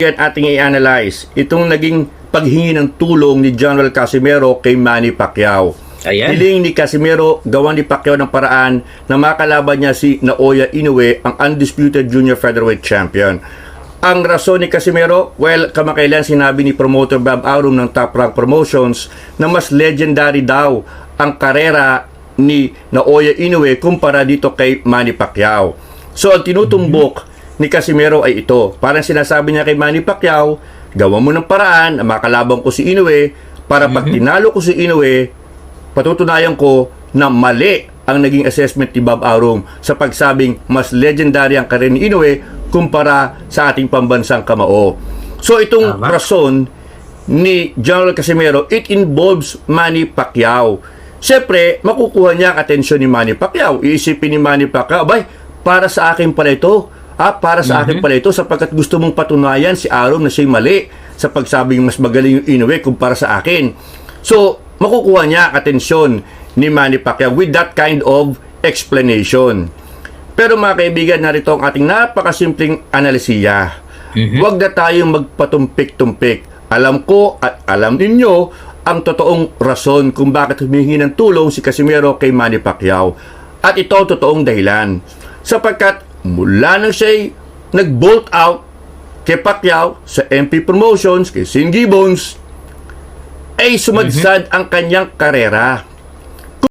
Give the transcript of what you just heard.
Yan ating i-analyze itong naging paghingi ng tulong ni General Casimero kay Manny Pacquiao. Ayan. Hiling ni Casimero gawan ni Pacquiao ng paraan na makalaban niya si Naoya Inoue, ang undisputed junior featherweight champion. Ang rason ni Casimero, well, kamakailan sinabi ni promoter Bob Arum ng Top Rank Promotions na mas legendary daw ang karera ni Naoya Inoue kumpara dito kay Manny Pacquiao. So ang tinutumbok ni Casimero ay ito. Parang sinasabi niya kay Manny Pacquiao, gawan mo ng paraan na makalaban ko si Inoue para pag tinalo ko si Inoue, patutunayan ko na mali ang naging assessment ni Bob Arum sa pagsabing mas legendary ang karera ni Inoue kumpara sa ating pambansang kamao. So itong rason ni General Casimero, it involves Manny Pacquiao. Siyempre, makukuha niya ang atensyon ni Manny Pacquiao. Iisipin ni Manny Pacquiao, bay, para sa akin pala ito. Para sa akin pala ito sapagkat gusto mong patunayan si Arum na siya'y mali sa pagsabing mas magaling yung Inoue kumpara sa akin. So, makukuha niya ang atensyon ni Manny Pacquiao with that kind of explanation. Pero mga kaibigan, narito ang ating napakasimpleng analisiya. Huwag na tayong magpatumpik-tumpik. Alam ko at alam ninyo ang totoong rason kung bakit humihingi ng tulong si Casimero kay Manny Pacquiao. At ito ang totoong dahilan. Sapagkat mula nang siya'y nag-bolt out kay Pacquiao sa MP Promotions, kay Sin Gibbons, ay sumadsad ang kanyang karera.